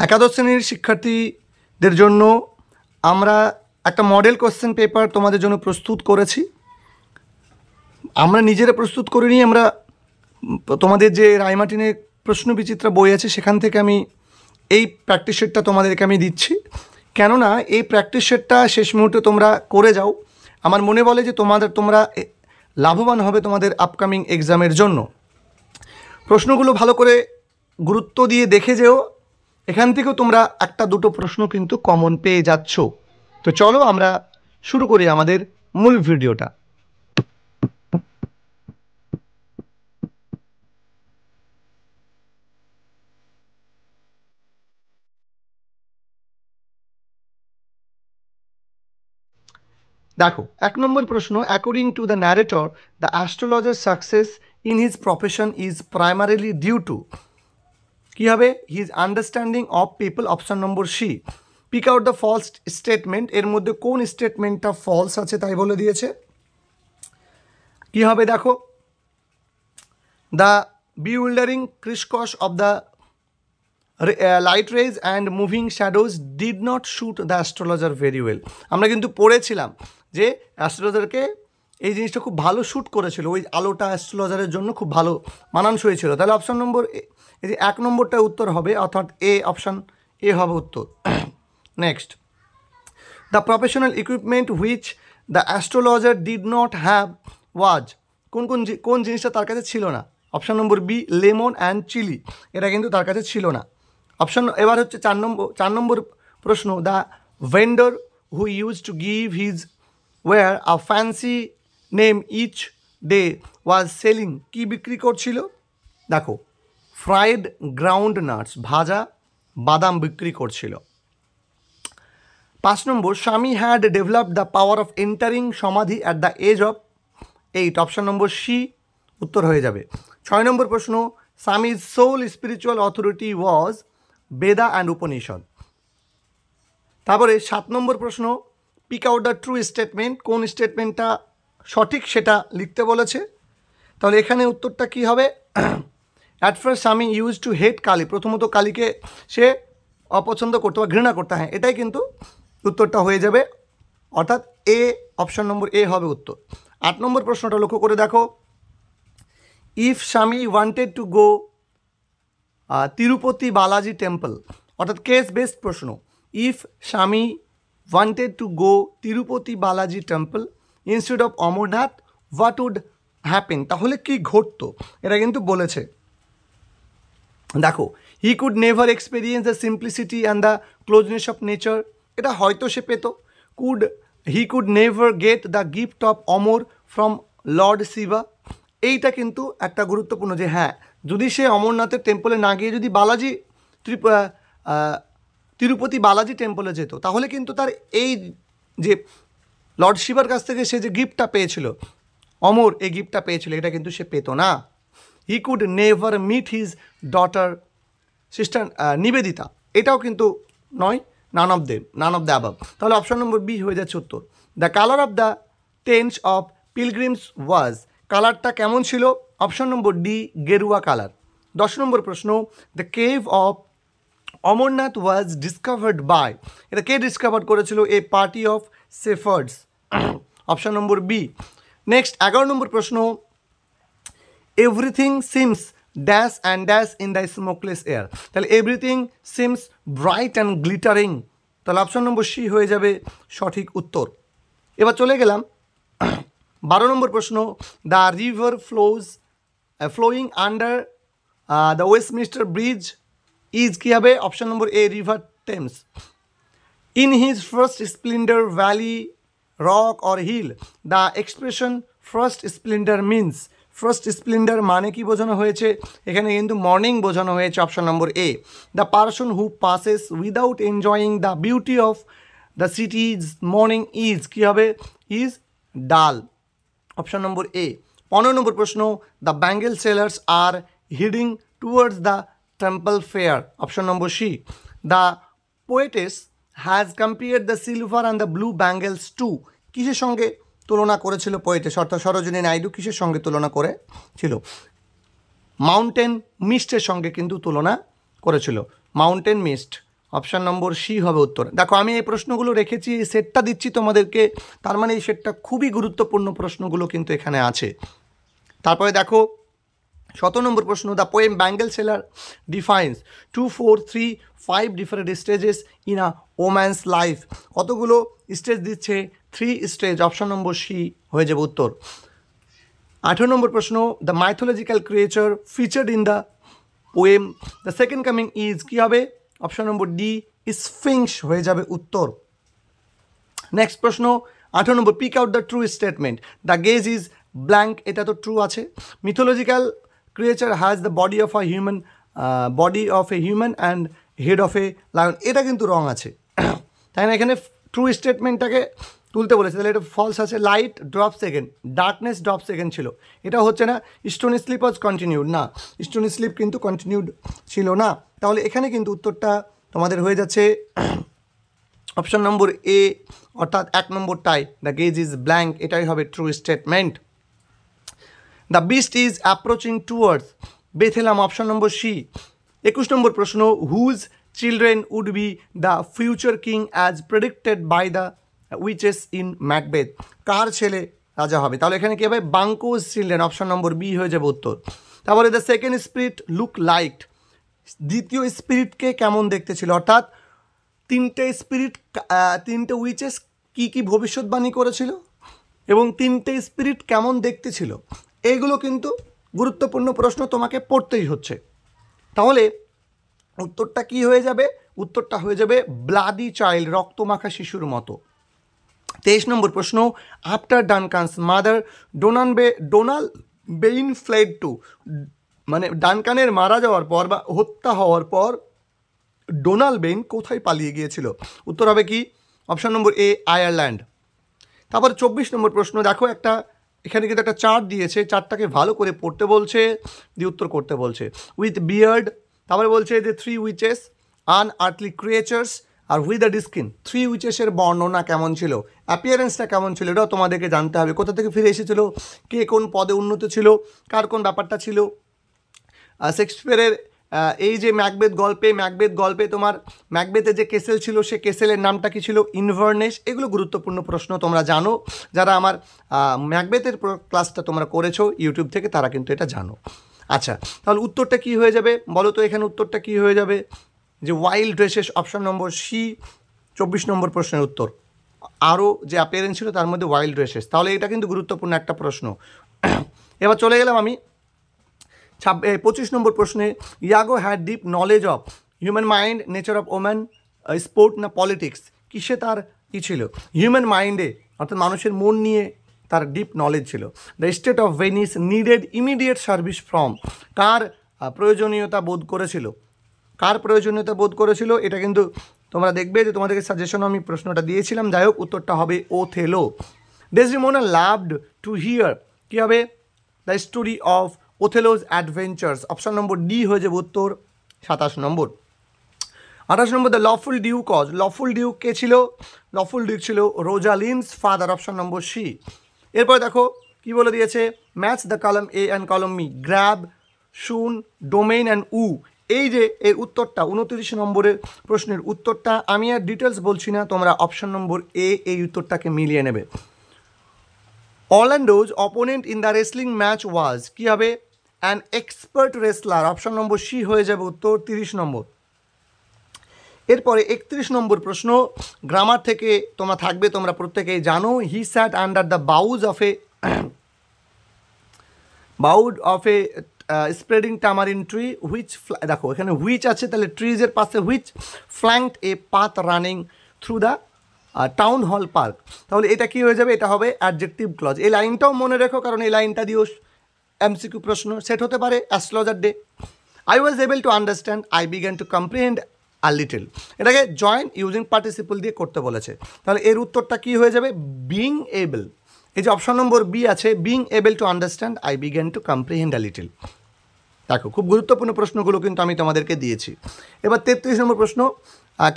একাদশ শ্রেণীর শিক্ষার্থীদের জন্য আমরা একটা মডেল কোশ্চেন পেপার তোমাদের জন্য প্রস্তুত করেছি। আমরা নিজেরা প্রস্তুত করিনি, আমরা তোমাদের যে রায়মার্টিনের প্রশ্নবিচিত্রা বই আছে সেখান থেকে আমি এই প্র্যাকটিস সেটটা তোমাদেরকে আমি দিচ্ছি। কেননা এই প্র্যাকটিস সেটটা শেষ মুহূর্তে তোমরা করে যাও, আমার মনে বলে যে তোমরা লাভবান হবে তোমাদের আপকামিং এক্সামের জন্য। প্রশ্নগুলো ভালো করে গুরুত্ব দিয়ে দেখে যেও, এখান থেকেও তোমরা একটা দুটো প্রশ্ন কিন্তু কমন পেয়ে যাচ্ছ। তো চলো আমরা শুরু করি আমাদের মূল ভিডিওটা। দেখো 1 নম্বর প্রশ্ন, according to the narrator the astrologer success in his profession is primarily due to কী হবে, his understanding of people. Option number C. Pick out the false statement, এর মধ্যে কোন স্টেটমেন্টটা ফলস আছে তাই বলে দিয়েছে। কী হবে দেখো, the bewildering crisscross of the light rays and moving shadows did not suit the astrologer very well. আমরা কিন্তু পড়েছিলাম যে অ্যাস্ট্রোলজারকে এই জিনিসটা খুব ভালো শ্যুট করেছিল, ওই আলোটা অ্যাস্ট্রোলজারের জন্য খুব ভালো মানানসই ছিল। তাহলে অপশান নম্বর এই যে 1 নম্বরটা উত্তর হবে, অর্থাৎ এ, অপশান এ হবে উত্তর। Next, the professional equipment which the astrologer did not have was, কোন জিনিসটা তার কাছে ছিল না। Option number B, lemon and chili, এটা কিন্তু তার কাছে ছিল না। অপশান এবার হচ্ছে 4 নম্বর প্রশ্ন, the vendor who used to give his ware a fancy name each day was selling, কি বিক্রি করছিল। দেখো, ফ্রাইড গ্রাউন্ড নাটস, ভাজা বাদাম বিক্রি করছিল। 5 number, Swami had developed the power of entering samadhi at the age of 8। Option number C উত্তর হয়ে যাবে। 6 নম্বর প্রশ্ন, Swami's sole spiritual authority was Veda and Upanishad. তারপরে 7 নম্বর প্রশ্ন, pick out the true statement, কোন স্টেটমেন্টটা সঠিক সেটা লিখতে বলেছে। তাহলে এখানে উত্তরটা কি হবে, অ্যাট ফার্স্ট স্বামী ইউজ টু হেট কালী, প্রথমত কালীকে সে অপছন্দ করতো বা ঘৃণা করতো, হ্যাঁ এটাই কিন্তু উত্তরটা হয়ে যাবে, অর্থাৎ এ, অপশান নম্বর এ হবে উত্তর। 8 নম্বর প্রশ্নটা লক্ষ্য করে দেখো, if Swami wanted to go Tirupati Balaji temple, অর্থাৎ কেস বেসড প্রশ্ন। If Swami wanted to go Tirupati Balaji temple instead of Amarnath what would happen, তাহলে কি ঘটতো, এটা কিন্তু বলেছে। দেখো, he could never experience the simplicity and the closeness of nature, এটা হয়তো সে পেত। He could never get the gift of Amar from lord Shiva, এইটা কিন্তু একটা গুরুত্বপূর্ণ যে হ্যাঁ, যদি সে অমরনাথের টেম্পলে না গিয়ে যদি তিরুপতি বালাজি টেম্পলে যেত, তাহলে কিন্তু তার এই যে লর্ড শিবার কাছ থেকে সে যে গিফটটা পেয়েছিল, অমর এই গিফটটা পেয়েছিল, এটা কিন্তু সে পেত না। He could never meet his daughter sister Nivedita, এটাও কিন্তু নয়, নান অফ দ্য অ্যাবাভ। তাহলে অপশান নম্বর বি হয়ে যাচ্ছে উত্তর। The colour of the tents of pilgrims was, কালারটা কেমন ছিল। অপশান নম্বর ডি, গেরুয়া কালার। 10 নম্বর প্রশ্ন, the cave of Amarnath was discovered by, এটা কে ডিসকভার করেছিল, a party of shepherds. Option number B. Next 11 number প্রশ্ন, everything seems dash and dash in the smokeless air, তাহলে everything seems bright and glittering, তাহলে option number C হয়ে যাবে সঠিক উত্তর। এবার চলে গেলাম 12 নম্বর প্রশ্ন, the river flowing under the Westminster bridge is কী হবে, option number A, river Thames. In his first splendour valley rock or hill, the expression first splendour means, first splendour মানে কি বোঝানো হয়েছে, এখানে কিন্তু মর্নিং বোঝানো হয়েছে, option number A. The person who passes without enjoying the beauty of the city's morning is কী হবে, is dull, option number A. 15 number প্রশ্ন, the bangle sellers are heading towards the temple fair, option number C. The poetess has compared the silver and the blue bangles to, কিসের সঙ্গে তুলনা করেছিল poetess, অর্থাৎ সরোজিনী নাইডু কিসের সঙ্গে তুলনা করেছিল, মাউন্টেন মিস্টের সঙ্গে কিন্তু তুলনা করেছিল, mountain mist. Option number C হবে উত্তর। দেখো আমি এই প্রশ্নগুলো রেখেছি, এই সেটটা দিচ্ছি তোমাদেরকে, তার মানে এই সেটটা খুবই গুরুত্বপূর্ণ প্রশ্নগুলো কিন্তু এখানে আছে। তারপরে দেখো 17 নম্বর প্রশ্ন, the poem bangle seller defines 2, 4, 3, 5 different stages in a woman's life. কতগুলো স্টেজ দিচ্ছে? 3 স্টেজ, অপশান নম্বর সি হয়ে যাবে উত্তর। 18 নম্বর প্রশ্ন, the mythological creature featured in the poem the second coming is, কী হবে? অপশান নম্বর ডি স্ফিংক্স হয়ে যাবে উত্তর। নেক্সট প্রশ্ন 18 number, pick out the true statement, the gaze is blank, এটা তো ট্রু আছে। Mythological creature has the body of a human and head of a lion, এটা কিন্তু রং আছে, তাই না? এখানে ট্রু স্টেটমেন্টটাকে তুলতে বলেছে, তাহলে এটা ফলস আছে। Light drop second, darkness drop second ছিল, এটা হচ্ছে না। স্টোন স্লিপ ওয়াজ কন্টিনিউড, না, স্টোন স্লিপ কিন্তু কন্টিনিউড ছিল না। তাহলে এখানে কিন্তু উত্তরটা তোমাদের হয়ে যাচ্ছে অপশান নম্বর এ, অর্থাৎ 1 নম্বরটাই, দ্য গেজ ইজ ব্ল্যাঙ্ক, এটাই হবে true statement. The beast is approaching towards Bethlehem, option number C. 21 number প্রশ্ন, whose children would be the future king as predicted by the witches in Macbeth, কার ছেলে রাজা হবে? তাহলে এখানে কী হবে? Banquo's children, option number B হয়ে যাবে উত্তর। তারপরে the second spirit look liked, দ্বিতীয় স্পিরিটকে কেমন দেখতে ছিল? অর্থাৎ তিনটে উইচেস কী কী ভবিষ্যৎবাণী করেছিল এবং 3টে স্পিরিট কেমন দেখতে ছিল, এইগুলো কিন্তু গুরুত্বপূর্ণ প্রশ্ন, তোমাকে পড়তেই হচ্ছে। তাহলে উত্তরটা কি হয়ে যাবে? উত্তরটা হয়ে যাবে ব্লাডি চাইল্ড, রক্তমাখা শিশুর মতো। 23 নম্বর প্রশ্ন, আফটার ডানকানস মাদার ডোনাল বেইন ফ্লেড টু, মানে ডানকানের মারা যাওয়ার পর বা হত্যা হওয়ার পর ডোনাল বেইন কোথায় পালিয়ে গিয়েছিল? উত্তর হবে কি? অপশান নম্বর এ, আয়ারল্যান্ড। তারপর 24 নম্বর প্রশ্ন, দেখো একটা এখানে কিন্তু একটা চার্ট দিয়েছে, চার্টটাকে ভালো করে পড়তে বলছে, দিয়ে উত্তর করতে বলছে। উইথ বিয়ার্ড, তারপরে বলছে যে 3 witches unearthly creatures are with the skin, 3 উইচেসের বর্ণনা কেমন ছিল, অ্যাপিয়ারেন্সটা কেমন ছিল, এটাও তোমাদেরকে জানতে হবে। কোথা থেকে ফিরে এসেছিল, কে কোন পদে উন্নত ছিল, কার কোন ব্যাপারটা ছিল। শেক্সপিয়ারের এই যে ম্যাকবেথ গল্পে তোমার ম্যাকবেথে যে কেসেল ছিল, সে কেসেলের নামটা কী ছিল? ইনভারনেস। এগুলো গুরুত্বপূর্ণ প্রশ্ন, তোমরা জানো, যারা আমার ম্যাকবেথের ক্লাসটা তোমরা করেছো ইউটিউব থেকে, তারা কিন্তু এটা জানো। আচ্ছা, তাহলে উত্তরটা কি হয়ে যাবে বলো তো? এখানে উত্তরটা কি হয়ে যাবে? যে wild races, option number C 24 number প্রশ্নের উত্তর। আরও যে অ্যাপিয়ারেন্স ছিল তার মধ্যে ওয়াইল্ড রেসেস, তাহলে এটা কিন্তু গুরুত্বপূর্ণ একটা প্রশ্ন। এবার চলে গেলাম আমি 25 নম্বর প্রশ্নে, Iago had deep knowledge of human mind, nature of woman, sport না পলিটিক্স, কিসে তার কী ছিল? হিউম্যান মাইন্ডে, অর্থাৎ মানুষের মন নিয়ে তার ডিপ নলেজ ছিল। The state of Venice needed immediate service from, কার প্রয়োজনীয়তা বোধ করেছিল? এটা কিন্তু তোমরা দেখবে যে তোমাদেরকে সাজেশন আমি প্রশ্নটা দিয়েছিলাম। যাই হোক, উত্তরটা হবে Othello. Desdemona loved to hear, কী হবে? The story of Othello's adventures, option number D হয়ে যাবে উত্তর। 27 number. 28 number, the lawful duke was, lawful duke কে ছিল? লফুল ডিউক ছিল Rosalind's father, option number C. এরপরে দেখো কি বলে দিয়েছে, match the column A and column B, grab, শুন, ডোমেইন অ্যান্ড উ। এই যে এর উত্তরটা 29 নম্বরের প্রশ্নের উত্তরটা, আমি আর ডিটেলস বলছি না, তোমরা অপশান নম্বর এ এই উত্তরটাকে মিলিয়ে নেবে। Orlando's opponent in the wrestling match was, কী হবে? An expert wrestler, option number C হয়ে যাবে উত্তর। 30 নম্বর। এরপরে 31 নম্বর প্রশ্ন, গ্রামার থেকে তোমরা থাকবে, তোমরা প্রত্যেকেই জানো। He sat under the boughs of a spreading tamarind tree which, দেখো এখানে হুইচ আছে, তাহলে ট্রিজের পাশে which flanked a path running through the town hall park. তাহলে এটা কি হয়ে যাবে? এটা হবে অ্যাডজেক্টিভ ক্লজ। এই লাইনটাও মনে রেখো, কারণ এই লাইনটা দিয়েও এমসিকিউ প্রশ্ন সেট হতে পারে। Astrologer day, I was able to understand, I began to comprehend a little, এটাকে জয়েন ইউজিং পার্টিসিপল দিয়ে করতে বলেছে। তাহলে এর উত্তরটা কি হয়ে যাবে? Being able. এই যে অপশন নম্বর বি আছে, being able to understand, I began to comprehend a little. দেখো খুব গুরুত্বপূর্ণ প্রশ্নগুলো কিন্তু আমি তোমাদেরকে দিয়েছি। এবার 33 নম্বর প্রশ্ন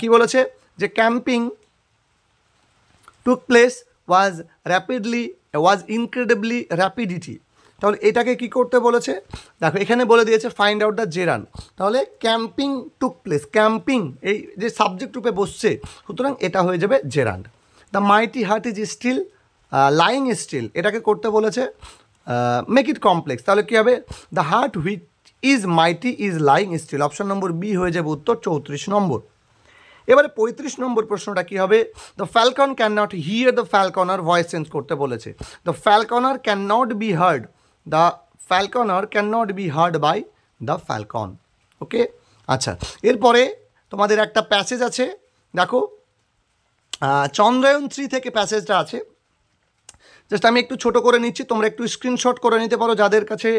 কি বলেছে, যে camping took place was incredibly rapidity. তাহলে এটাকে কি করতে বলেছে? দেখো এখানে বলে দিয়েছে ফাইন্ড আউট দ্য জেরান্ড। তাহলে ক্যাম্পিং টুক প্লেস, ক্যাম্পিং এই যে সাবজেক্ট রূপে বসছে, সুতরাং এটা হয়ে যাবে gerund. The mighty heart is still lying still, এটাকে করতে বলেছে মেক ইট কমপ্লেক্স। তাহলে কী হবে? The heart which is mighty is lying still, option number B হয়ে যাবে উত্তর 34 নম্বর। এবারে 35 নম্বর প্রশ্নটা কী হবে? The falcon can not hear the falconer, voice change করতে বলেছে। The falconer can not be heard, the falconer can not be heard by the falcon. Okay, আচ্ছা এরপরে তোমাদের একটা প্যাসেজ আছে, দেখো চন্দ্রায়ন 3 থেকে প্যাসেজটা আছে, জাস্ট আমি একটু ছোট করে নিচ্ছি, তোমরা একটু স্ক্রিনশট করে নিতে পারো, যাদের কাছে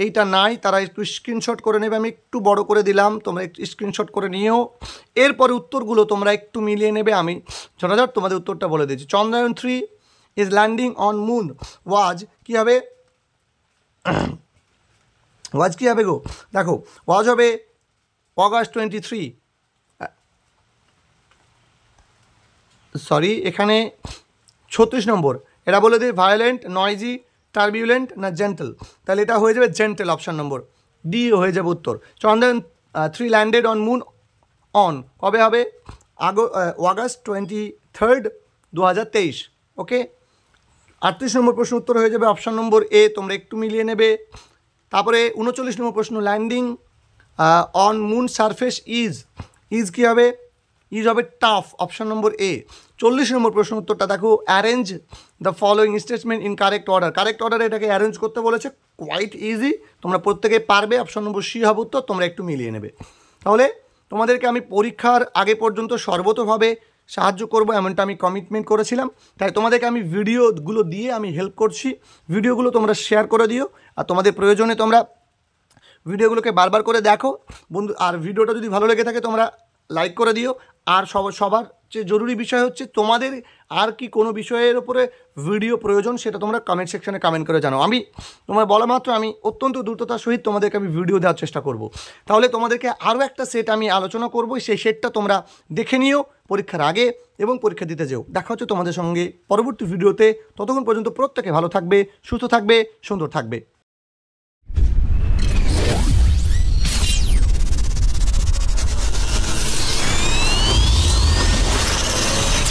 এইটা নাই তারা একটু স্ক্রিনশট করে নেবে। আমি একটু বড় করে দিলাম, তোমরা একটু স্ক্রিনশট করে নিও। এরপরে উত্তরগুলো তোমরা একটু মিলিয়ে নেবে, আমি ঝটাঝট তোমাদের উত্তরটা বলে দিচ্ছি। Chandrayaan 3 is landing on moon was, কী হবে? ওয়াজ কী হবে গো? দেখো ওয়াজ হবে অগাস্ট 23, সরি এখানে 36 নম্বর। এটা বলে দিই ভায়োলেন্ট, নয়েজি, টার্বিউলেন্ট না জেন্টল, তাহলে এটা হয়ে যাবে জেন্টল, অপশান নম্বর ডি হয়ে যাবে উত্তর। Chandrayaan 3 landed on moon on, কবে হবে? অগাস্ট 23, 2023। ওকে, 38 নম্বর প্রশ্ন উত্তর হয়ে যাবে অপশান নম্বর এ, তোমরা একটু মিলিয়ে নেবে। তারপরে 39 নম্বর প্রশ্ন, landing on moon surface is কী হবে? ইজ হবে টাফ, অপশান নম্বর এ। 40 নম্বর প্রশ্ন উত্তরটা দেখো, arrange the following statement in correct order, correct অর্ডারে এটাকে অ্যারেঞ্জ করতে বলেছে, কোয়াইট ইজি, তোমরা প্রত্যেকে পারবে, অপশান নম্বর সি হবে উত্তর, তোমরা একটু মিলিয়ে নেবে। তাহলে তোমাদেরকে আমি পরীক্ষার আগে পর্যন্ত সর্বতোভাবে সাহায্য করব এমনটা আমি কমিটমেন্ট করেছিলাম, তাই তোমাদেরকে আমি ভিডিওগুলো দিয়ে আমি হেল্প করছি। ভিডিওগুলো তোমরা শেয়ার করে দিও, আর তোমাদের প্রয়োজনে তোমরা ভিডিওগুলোকে বারবার করে দেখো বন্ধু, আর ভিডিওটা যদি ভালো লেগে থাকে তোমরা লাইক করে দিও। আর সবার চেয়ে জরুরি বিষয় হচ্ছে তোমাদের আর কি কোনো বিষয়ের উপরে ভিডিও প্রয়োজন, সেটা তোমরা কমেন্ট সেকশনে কমেন্ট করে জানাও। আমি তোমার বলা মাত্র আমি অত্যন্ত দ্রুততার সহিত তোমাদেরকে আমি ভিডিও দেওয়ার চেষ্টা করব। তাহলে তোমাদেরকে আরও একটা সেট আমি আলোচনা করব, সেই সেটটা তোমরা দেখে নিও পরীক্ষার আগে এবং পরীক্ষা দিতে যেও। দেখা হচ্ছে তোমাদের সঙ্গে পরবর্তী ভিডিওতে, ততক্ষণ পর্যন্ত প্রত্যেকে ভালো থাকবে, সুস্থ থাকবে, সুন্দর থাকবে।